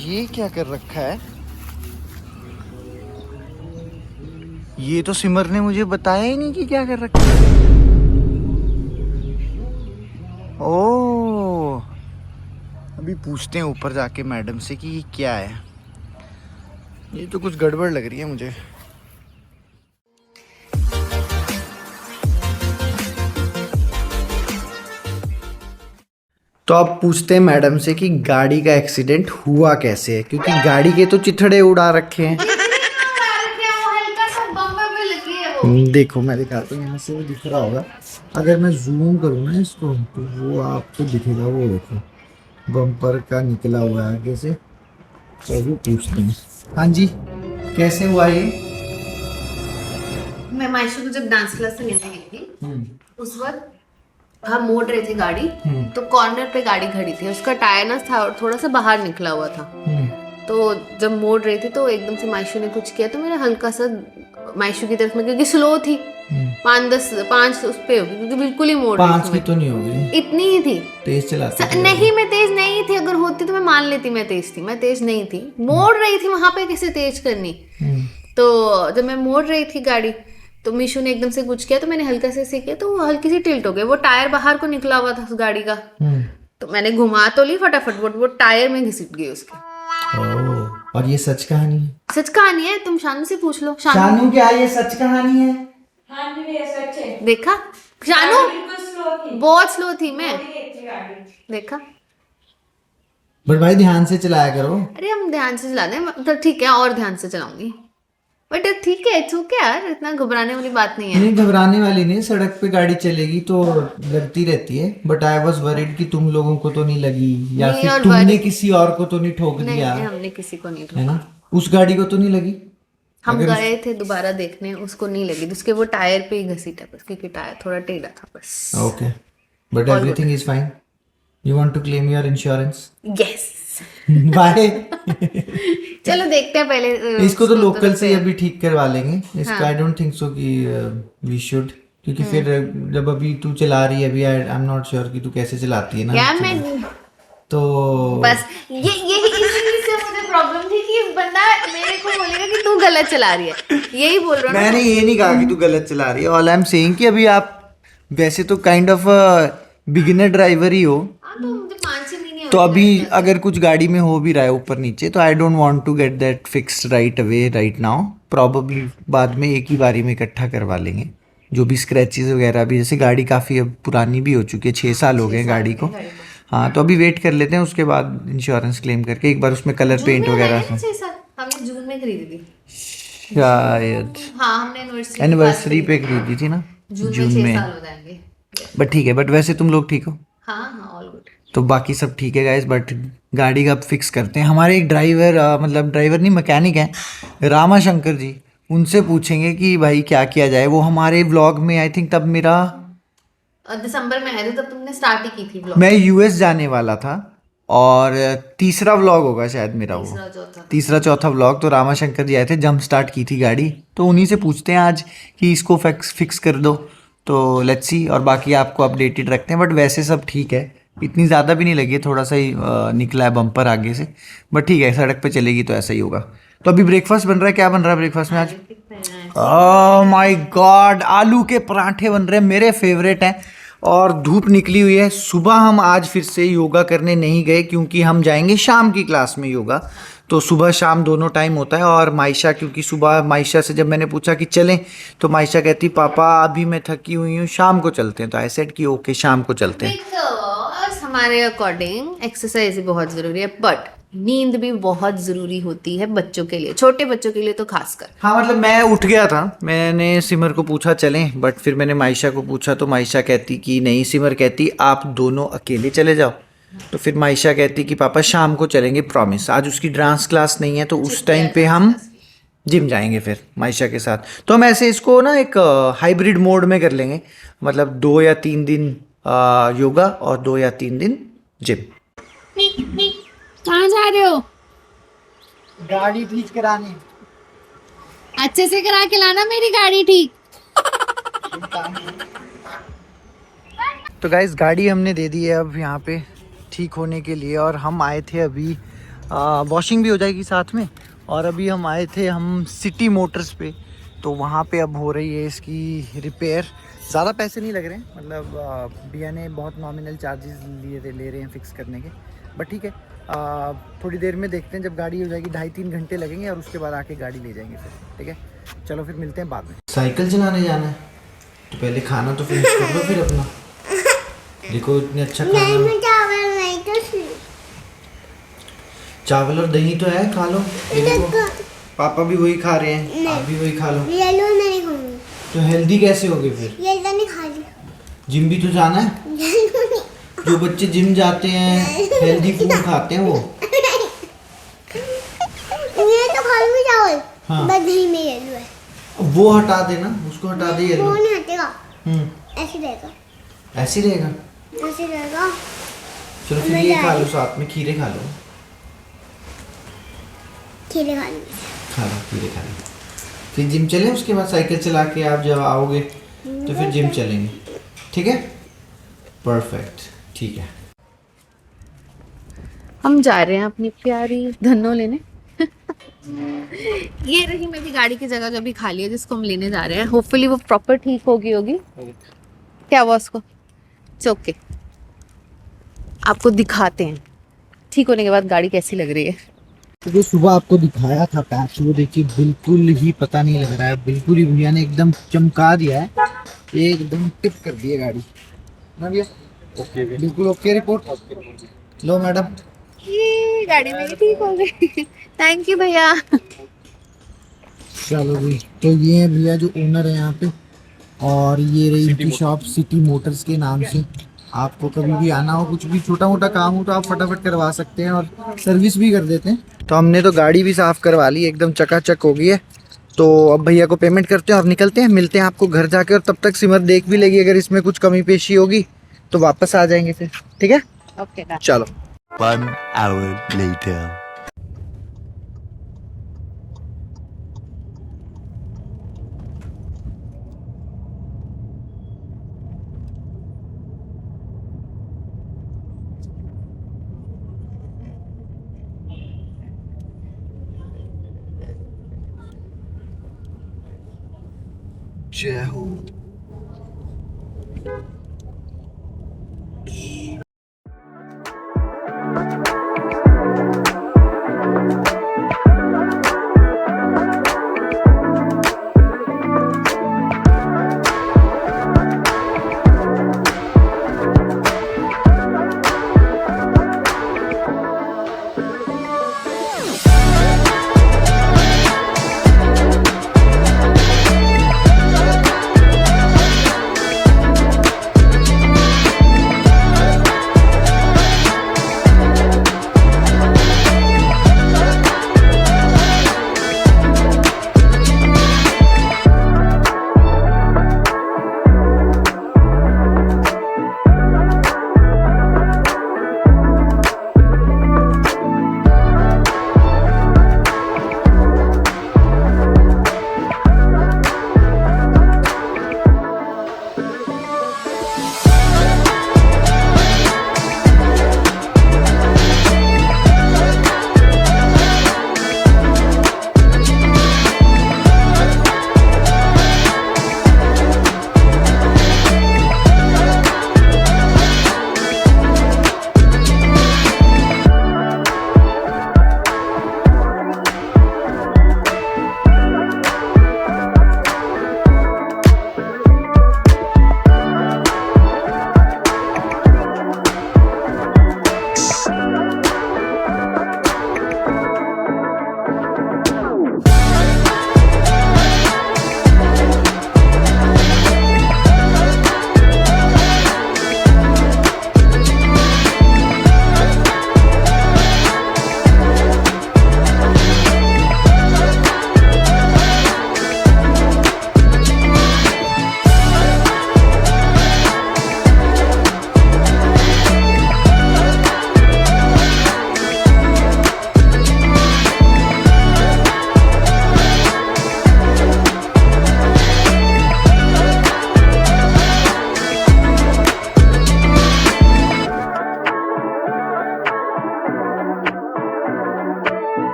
ये क्या कर रखा है? ये तो सिमर ने मुझे बताया ही नहीं कि क्या कर रखा है। ओ, अभी पूछते हैं ऊपर जाके मैडम से कि ये क्या है। ये तो कुछ गड़बड़ लग रही है मुझे। तो अब पूछते हैं मैडम से कि गाड़ी का एक्सीडेंट हुआ कैसे है, क्योंकि गाड़ी के तो चिथड़े उड़ा रखे हैं। देखो मैं दिखाता हूँ, यहाँ से वो दिख रहा होगा। अगर मैं जूम करूँ ना इसको तो वो आपको दिखेगा। वो देखो बम्पर का निकला हुआ है आगे से। तो वो पूछते हैं, हाँ जी कैसे हुआ ये? मैं मायशा को जब डांस क्लास से लेने गई थी उस वक्त हम मोड़ रहे थे गाड़ी, तो कॉर्नर पे गाड़ी खड़ी थी, उसका टायर ना था थोड़ा सा बाहर निकला हुआ था। तो जब मोड़ रही थी तो एकदम से मायशू ने कुछ किया तो मेरा हल्का सा मायशू की तरफ में, क्योंकि स्लो थी 5 उस पे होगी, क्योंकि बिल्कुल ही मोड़ रही थी। 5 की तो नहीं होगी, इतनी ही थी। तेज चलाती नहीं मैं तेज नहीं थी, अगर होती तो मैं मान लेती मैं तेज थी, मैं तेज नहीं थी। मोड़ रही थी वहां पे, कैसे तेज करनी। तो जब मैं मोड़ रही थी गाड़ी तो मीशू ने एकदम से कुछ किया तो मैंने हल्का से ऐसे किया तो वो हल्की सी टिल्ट हो गई, वो टायर बाहर को निकला हुआ था उस गाड़ी का। तो मैंने घुमा तो ली फटाफट, वो टायर में घिसट गई उसके। और ये सच कहानी है? सच कहानी है, तुम शानू से पूछ लो। शानू क्या ये सच कहानी है? हाँ जी ये सच है। देखा शानू बिल्कुल स्लो थी, बहुत स्लो थी मैं। देखा बट भाई ध्यान से चलाया करो। अरे हम ध्यान से चला दें, मतलब ठीक है और ध्यान से चलाऊंगी, बट ठीक है इट्स ओके यार, इतना घबराने वाली बात नहीं है। नहीं घबराने वाली नहीं, सड़क पे गाड़ी चलेगी तो लगती रहती है। बट आई वाज वरीड कि तुम लोगों को तो नहीं लगी, या नहीं, फिर और तुमने किसी और को तो नहीं ठोक नहीं, दिया, हमने किसी को नहीं ठोका। है ना? उस गाड़ी को तो नहीं लगी? हम गए थे दोबारा देखने, उसको नहीं लगी, उसके वो टायर पे ही घसीटा बस, क्योंकि टायर थोड़ा टेढ़ा था बस। Okay, but everything is fine. You want to claim your insurance? Yes bye. चलो देखते हैं पहले। इसको तो लोकल से अभी ठीक करवा लेंगे इसका। आई डोंट थिंक सो कि वी शुड, क्योंकि फिर जब अभी तू चला रही है, अभी आई एम नॉट श्योर कि तू कैसे चलाती है ना। क्या मैं तो बस ये इसी से मुझे प्रॉब्लम थी कि बंदा मेरे को बोलेगा कि तू गलत चला रही है, यही बोल रहा हूँ। मैंने ये नहीं कहा कि तू गलत चला रही है। ऑल आई एम सेइंग कि अभी आप वैसे तो काइंड ऑफ बिगिनर ड्राइवर ही हो, तो मुझे 5-6 महीने तो अभी अगर कुछ गाड़ी में हो भी रहा है ऊपर नीचे, तो I don't want to get that fixed right away right now. Probably बाद में एक ही बारी में इकट्ठा करवा लेंगे जो भी स्क्रैचेस वगैरह भी। जैसे गाड़ी काफ़ी अब पुरानी भी हो चुकी है, 6 साल हो गए गाड़ी को। हाँ तो अभी वेट कर लेते हैं, उसके बाद इंश्योरेंस क्लेम करके एक बार उसमें कलर पेंट वगैरह हमने जून में खरीदी थी शायद। हाँ हमने एनिवर्सरी पे खरीदी थी ना, जून में 6 साल हो जाएंगे। बट ठीक है। बट वैसे तुम लोग ठीक हो? हाँ हाँ ऑल गुड। तो बाकी सब ठीक है गाइस। बट गाड़ी का फिक्स करते हैं। हमारे एक ड्राइवर मतलब ड्राइवर नहीं मैकेनिक हैं रामा शंकर जी, उनसे पूछेंगे कि भाई क्या किया जाए। वो हमारे व्लॉग में आई थिंक तब मेरा दिसंबर में आए थे, तब तुमने स्टार्ट ही की थी व्लॉग। मैं यूएस जाने वाला था और तीसरा व्लॉग होगा शायद मेरा, वो तीसरा चौथा व्लॉग। तो रामा शंकर जी आए थे, जंप स्टार्ट की थी गाड़ी, तो उन्हीं से पूछते हैं आज कि इसको फिक्स कर दो। तो लेट्स सी, और बाकी आपको अपडेटेड रखते हैं। बट वैसे सब ठीक है, इतनी ज़्यादा भी नहीं लगी है, थोड़ा सा ही निकला है बम्पर आगे से। बट ठीक है, सड़क पे चलेगी तो ऐसा ही होगा। तो अभी ब्रेकफास्ट बन रहा है। क्या बन रहा है ब्रेकफास्ट में आज? ओह माय गॉड, आलू के पराठे बन रहे हैं, मेरे फेवरेट हैं। और धूप निकली हुई है। सुबह हम आज फिर से योगा करने नहीं गए, क्योंकि हम जाएंगे शाम की क्लास में योगा। तो सुबह शाम दोनों टाइम होता है। और मायशा, क्योंकि सुबह मायशा से जब मैंने पूछा कि चलें, तो मायशा कहती पापा अभी मैं थकी हुई हूँ, शाम को चलते हैं। तो आई सेड कि ओके शाम को चलते हैं। हमारे अकॉर्डिंग एक्सरसाइज बहुत ज़रूरी है, बट नींद भी बहुत ज़रूरी होती है बच्चों के लिए, छोटे बच्चों के लिए तो खासकर। हाँ मतलब मैं उठ गया था, मैंने सिमर को पूछा चलें, बट फिर मैंने मायशा को पूछा तो मायशा कहती कि नहीं, सिमर कहती आप दोनों अकेले चले जाओ। तो फिर मायशा कहती कि पापा शाम को चलेंगे, प्रॉमिस। आज उसकी डांस क्लास नहीं है, तो उस टाइम पे हम जिम जाएंगे फिर मायशा के साथ। तो हम ऐसे इसको ना एक हाइब्रिड मोड में कर लेंगे, मतलब 2 या 3 दिन योगा और 2 या 3 दिन जिम। कहाँ जा रहे हो? गाड़ी ठीक करानी। अच्छे से करा के लाना मेरी गाड़ी ठीक। तो गाइस गाड़ी हमने दे दी है अब यहाँ पे ठीक होने के लिए। और हम आए थे अभी वॉशिंग भी हो जाएगी साथ में। और अभी हम आए थे हम सिटी मोटर्स पे, तो वहाँ पे अब हो रही है इसकी रिपेयर। ज़्यादा पैसे नहीं लग रहे हैं, मतलब भैया ने बहुत नॉमिनल चार्जेस ले रहे हैं फिक्स करने के, बट ठीक है। थोड़ी देर में देखते हैं, जब गाड़ी हो जाएगी 2.5-3 घंटे लगेंगे और उसके बाद आके गाड़ी ले जाएंगे फिर, ठीक है। चलो फिर मिलते हैं बाद में। साइकिल चलाने जाना है तो पहले खाना तो फिनिश कर लो फिर अपना। देखो इतने अच्छा खाना, चावल और दही तो है, खा लो। पापा भी वही खा रहे हैं, आप भी वही खा लो। येलो नहीं खाऊंगी। तो हेल्दी कैसे होगे फिर? येलो नहीं खा ली। जिम भी तो जाना है। जो बच्चे जिम जाते हैं हेल्दी फूड खाते हैं वो। ये तो खा लूंगी चावल। हाँ। बस दही में येलो है। वो हटा देना, उसको हटा दे येलो। वो नहीं हटेगा। ऐसे रहेगा। ऐसे रहेगा। ऐसे रहेगा। चलो फिर ये खा लो, साथ में खीरे खा लो। खीरे खा लूंगी। खा लो खीरे खा लो। फिर जिम चलें, उसके बाद साइकिल चला के आप जब आओगे तो फिर जिम चलेंगे, ठीक है? परफेक्ट, ठीक है। हम जा रहे हैं अपनी प्यारी धन्नो लेने। ये रही मेरी गाड़ी की जगह जो भी खाली है, जिसको हम लेने जा रहे हैं। होपफुली वो प्रॉपर ठीक होगी। क्या हुआ उसको? ओके, आपको दिखाते हैं ठीक होने के बाद गाड़ी कैसी लग रही है। तो जो सुबह आपको दिखाया था पैच, वो देखिए बिल्कुल ही पता नहीं लग रहा है, बिल्कुल ही भैया ने एकदम चमका दिया है, एकदम टिप कर दी है गाड़ी ना भैया? ओके, बिल्कुल ओके रिपोर्ट। लो मैडम, ये गाड़ी मेरी ठीक हो गई। थैंक यू भैया। चलो भाई, तो ये है भैया जो ओनर है यहाँ पे, और ये रही इनकी शॉप सिटी मोटर्स के नाम से। आपको कभी भी आना हो, कुछ भी छोटा मोटा काम हो तो आप फटाफट करवा सकते हैं, और सर्विस भी कर देते हैं। तो हमने तो गाड़ी भी साफ़ करवा ली, एकदम चकाचक हो गई है। तो अब भैया को पेमेंट करते हैं और निकलते हैं। मिलते हैं आपको घर जाके, और तब तक सिमर देख भी लेगी, अगर इसमें कुछ कमी पेशी होगी तो वापस आ जाएंगे फिर, ठीक है? ओके, चलो। 1 hour later. जय हो।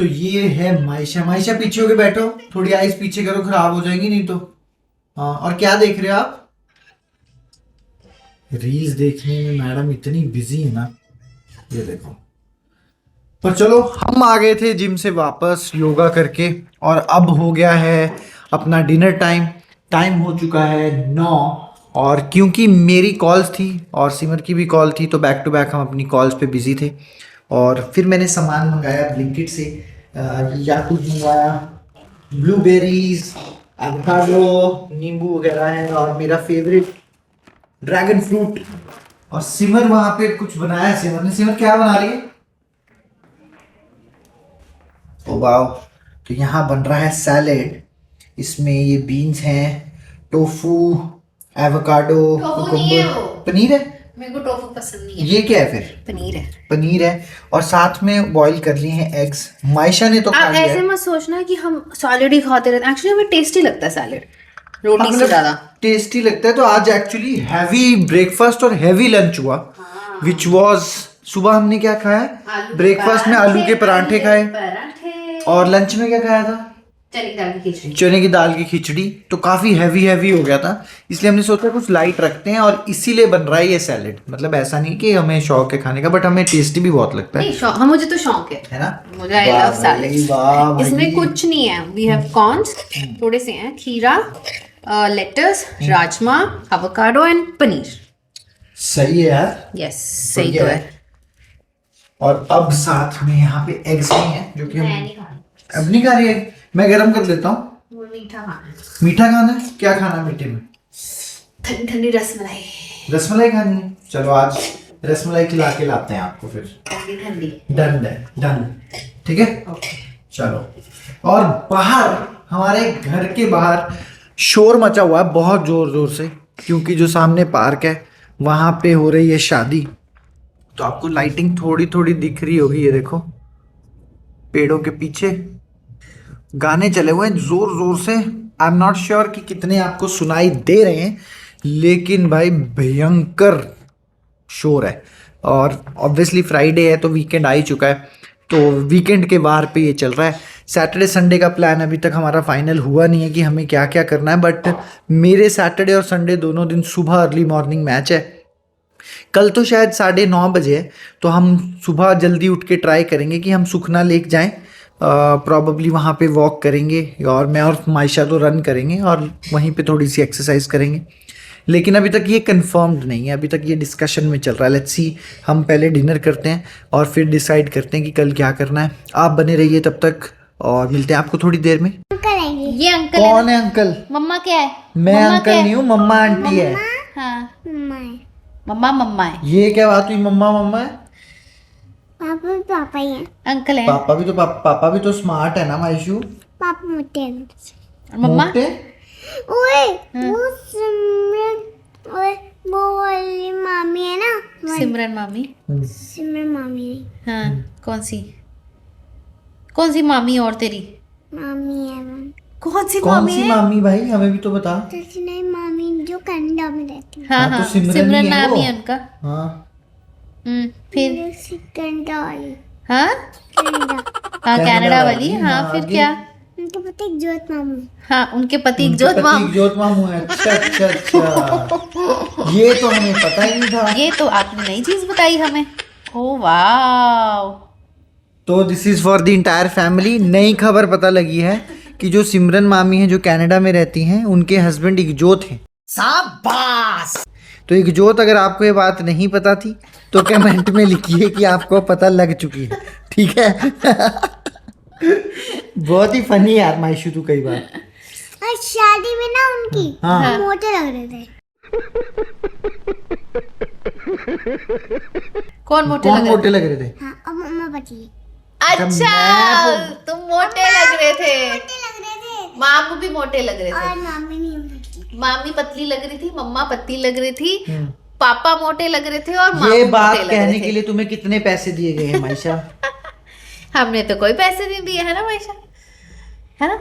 तो ये है मायशा। मायशा पीछे होके बैठो, थोड़ी आइज पीछे करो, खराब हो जाएंगी नहीं तो। हाँ, और क्या देख रहे हो आप? रील्स देखने में मैडम इतनी बिजी है ना, ये देखो। पर चलो, हम आ गए थे जिम से वापस योगा करके, और अब हो गया है अपना डिनर टाइम। टाइम हो चुका है 9, और क्योंकि मेरी कॉल्स थी और सिमर की भी कॉल थी, तो बैक टू बैक हम अपनी कॉल्स पे बिजी थे। और फिर मैंने सामान मंगाया ब्लिंकिट से, याकुत मंगाया, ब्लूबेरीज, एवोकाडो, नींबू वगैरह है, और मेरा फेवरेट ड्रैगन फ्रूट। और सिमर वहां पे कुछ बनाया। सिमर क्या बना रही है? ओ वाओ, तो यहाँ बन रहा है सैलेड। इसमें ये बीन्स हैं, टोफू, एवोकाडो, टोफू नहीं है वो। पनीर है। मेरे को टोफू पसंद नहीं है। ये क्या है फिर? पनीर है। पनीर है, और साथ में बॉईल कर लिए हैं एग्स। मायशा ने तो खा आप लिया ऐसे है। मत सोचना कि हम सैलेड ही खाते रहते हैं। एक्चुअली हमें टेस्टी लगता है सैलेड रोटी से मतलब ज्यादा। टेस्टी लगता है। तो आज एक्चुअली हैवी ब्रेकफास्ट और हैवी लंच हुआ, विच वाज, सुबह हमने क्या खाया? ब्रेकफास्ट में आलू के पराठे खाए, और लंच में क्या खाया था? चने की दाल की खिचड़ी। तो काफी हैवी हो गया था, इसलिए हमने सोचा कुछ लाइट रखते हैं, और इसीलिए बन रहा है ये सैलेड। मतलब ऐसा नहीं कि हमें शौक है खाने का, बट हमें टेस्टी भी बहुत लगता है। नहीं शौक, हाँ मुझे तो शौक है ना? मुझे आई लव सैलेड। वाह इसमें कुछ नहीं है। वी हैव कॉर्न्स, थोड़े से हैं, खीरा, lettuce, rajma, avocado and paneer. सही है यार। यस, सही तो है। और अब साथ में यहाँ पे एग्स भी हैं, जो कि मैं हम नहीं खाना, अब नहीं खा रही है। मैं गरम कर देता हूँ। वो मीठा खाना है। मीठा खाना है? क्या खाना है मीठे में? ठंडी ठंडी रसमलाई। रसमलाई खानी है? चलो आज रसमलाई खिला के लाते हैं आपको फिर। ठंडी ठंडी। डन है, डन। ठीक है, चलो। और बाहर, हमारे घर के बाहर शोर मचा हुआ है बहुत जोर जोर से, क्योंकि जो सामने पार्क है वहां पे हो रही है शादी। तो आपको लाइटिंग थोड़ी थोड़ी दिख रही होगी, ये देखो पेड़ों के पीछे गाने चले हुए हैं जोर जोर से। आई एम नॉट श्योर कि कितने आपको सुनाई दे रहे हैं, लेकिन भाई भयंकर शोर है। और ऑब्वियसली फ्राइडे है तो वीकेंड आ ही चुका है, तो वीकेंड के बाहर पे ये चल रहा है। सैटरडे संडे का प्लान अभी तक हमारा फाइनल हुआ नहीं है कि हमें क्या क्या करना है, बट मेरे सैटरडे और संडे दोनों दिन सुबह अर्ली मॉर्निंग मैच है। कल तो शायद 9:30 बजे है, तो हम सुबह जल्दी उठ के ट्राई करेंगे कि हम सुखना लेक जाएं। प्रॉबली वहाँ पे वॉक करेंगे, और मैं और मायशा तो रन करेंगे, और वहीं पे थोड़ी सी एक्सरसाइज करेंगे। लेकिन अभी तक ये कंफर्म्ड नहीं है, अभी तक ये डिस्कशन में चल रहा है। लेट्स सी, हम पहले डिनर करते हैं और फिर डिसाइड करते हैं कि कल क्या करना है। आप बने रहिए तब तक, और मिलते हैं आपको थोड़ी देर में। करेंगे। ये अंकल कौन है अंकल? मम्मा क्या है? मैं मम्मा अंकल क्या है? नहीं हूँ, मम्मा आंटी है। हाँ, मम्मा मम्मा है। ये क्या बात हुई? मम्मा मम्मा है? पापा पापा ही हैं। अंकल है। पापा भी तो स्मार्ट है ना मायशू। पापा मोटे हैं। और मम्मा? मोटे? ओए वो सिमरन, ओए वो वाली मामी है ना, सिमरन मामी। सिमरन मामी नहीं, हाँ, कौन सी मामी और तेरी? मामी है वो। कौन सी कौन मामी सी है? मामी भाई, हमें भी तो बता। जैसे नहीं मामी जो कनाडा में रहती है। हाँ हाँ, हाँ, तो सिमरन सिमरन ही है नाम वो। ही है उनका। हाँ फिर कनाडा वाली, हाँ कनाडा। हाँ, कनाडा वाली। हाँ, हाँ, फिर आगे? क्या? उनके पति एक जोत मामू। हाँ, उनके पति उनके इकजोत पति माम। इकजोत मामू है। अच्छा अच्छा अच्छा, ये तो हमें पता ही नहीं था। ये तो आपने नई चीज बताई हमें। ओ वाव। तो this is for the entire family. नई खबर पता लगी है कि जो सिमरन मामी हैं, जो कनाडा में रहती हैं, उनके हस्बैंड इकजोत हैं। शाबाश। तो इकजोत, अगर आपको ये बात नहीं पता थी तो कमेंट में लिखिए कि आपको पता लग चुकी है, ठीक है? बहुत ही फनी यार मायशू, तू कई बार। और शादी में ना उनकी हाँ। मोटे लग रहे थे। कौन मोटे कौन लग रहे मोटे लग रहे थे? हाँ, और मम्मा पतली अच्छा, तुम मोटे लग रहे थे। लग रहे थे, मामू भी मोटे लग रहे थे। और मामी नहीं पतली। मामी पतली लग रही थी, मम्मा पतली लग रही थी, पापा मोटे लग रहे थे, और ये मामू बात मोटे लग कहने रहे के थे। लिए तुम्हें कितने पैसे दिए गए हैं मायशा? हमने तो कोई पैसे नहीं दिए, है ना मायशा? है ना?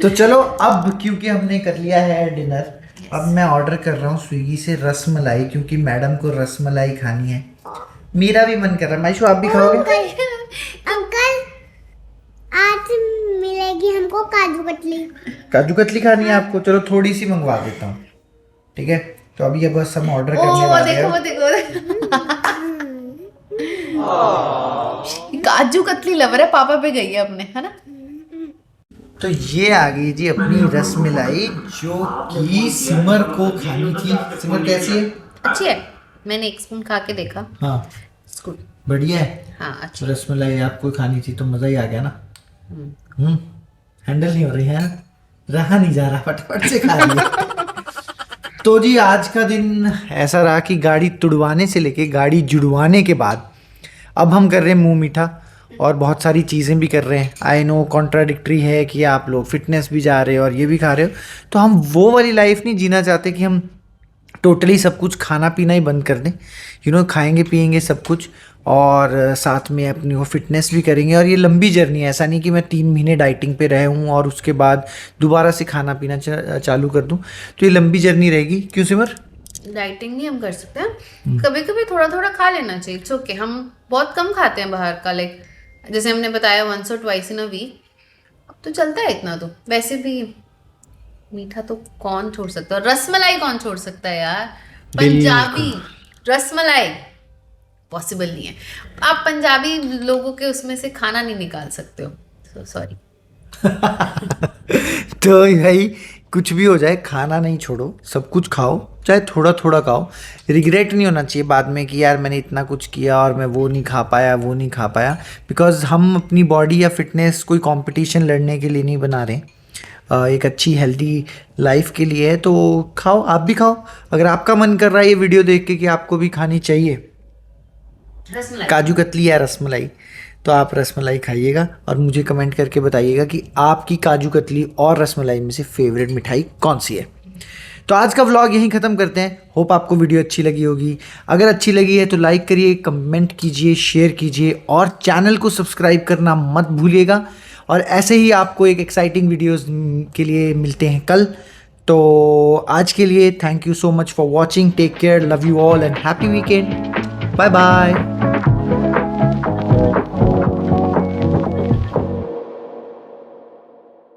तो चलो, अब क्योंकि हमने कर लिया है डिनर, अब मैं ऑर्डर कर रहा हूँ स्विगी से रसमलाई, क्योंकि मैडम को रसमलाई खानी है। मेरा भी मन कर रहा है। मायशू, आप भी खाओगे? काजू कतली खानी है आपको? चलो थोड़ी सी मंगवा देता हूँ, ठीक है? तो अभी ये बस हम ऑर्डर करने ओ वाले देखो हैं। वो देखो काजू कतली लवर है, पापा पे गई है अपने, है ना? तो ये आ गई जी अपनी रसमलाई, जो कि सिमर को खानी थी। सिमर कैसी है? अच्छी है, मैंने एक स्पून खा के देखा। हाँ गुड। बढ़िया है। हाँ अच्छी। रसमलाई आपको खानी थी तो मज़ा ही आ गया ना। हैंडल नहीं हो रही है, रहा नहीं जा रहा, फटाफट से खा लिया। तो जी आज का दिन ऐसा रहा कि गाड़ी तुड़वाने से लेके गाड़ी जुड़वाने के बाद अब हम कर रहे हैं मुंह मीठा और बहुत सारी चीज़ें भी कर रहे हैं। आई नो कॉन्ट्राडिक्टरी है कि आप लोग फिटनेस भी जा रहे हो और ये भी खा रहे हो, तो हम वो वाली लाइफ नहीं जीना चाहते कि हम टोटली सब कुछ खाना पीना ही बंद कर दें। खाएंगे पिएंगे सब कुछ और साथ में अपनी वो फिटनेस भी करेंगे। और ये लंबी जर्नी है, ऐसा नहीं कि मैं 3 महीने डाइटिंग पे रह हूँ और उसके बाद दोबारा से खाना पीना चालू कर दूँ। तो ये लंबी जर्नी रहेगी। क्यों सिमर? डाइटिंग नहीं हम कर सकते हैं, कभी कभी थोड़ा थोड़ा खा लेना चाहिए। इट्स ओके, हम बहुत कम खाते हैं बाहर का, लाइक जैसे हमने बताया 1 or 2 इन अ वीक, अब तो चलता है इतना। तो वैसे भी मीठा तो कौन छोड़ सकता है, रसमलाई कौन छोड़ सकता है यार? पंजाबी रसमलाई पॉसिबल नहीं है। आप पंजाबी लोगों के उसमें से खाना नहीं निकाल सकते हो, सो सॉरी। तो भाई कुछ भी हो जाए खाना नहीं छोड़ो, सब कुछ खाओ, चाहे थोड़ा थोड़ा खाओ। रिग्रेट नहीं होना चाहिए बाद में कि यार मैंने इतना कुछ किया और मैं वो नहीं खा पाया, वो नहीं खा पाया। बिकॉज हम अपनी बॉडी या फिटनेस कोई कंपटीशन लड़ने के लिए नहीं बना रहे, एक अच्छी हेल्दी लाइफ के लिए है। तो खाओ, आप भी खाओ। अगर आपका मन कर रहा है ये वीडियो देख के कि आपको भी खानी चाहिए रसमलाई काजू कतली या रसमलाई, तो आप रसमलाई खाइएगा और मुझे कमेंट करके बताइएगा कि आपकी काजू कतली और रसमलाई में से फेवरेट मिठाई कौन सी है। तो आज का व्लॉग यहीं ख़त्म करते हैं। होप आपको वीडियो अच्छी लगी होगी। अगर अच्छी लगी है तो लाइक करिए, कमेंट कीजिए, शेयर कीजिए और चैनल को सब्सक्राइब करना मत भूलिएगा। और ऐसे ही आपको एक एक्साइटिंग वीडियोस के लिए मिलते हैं कल। तो आज के लिए thank you so much for watching. Take care, love you all and happy weekend. Bye bye.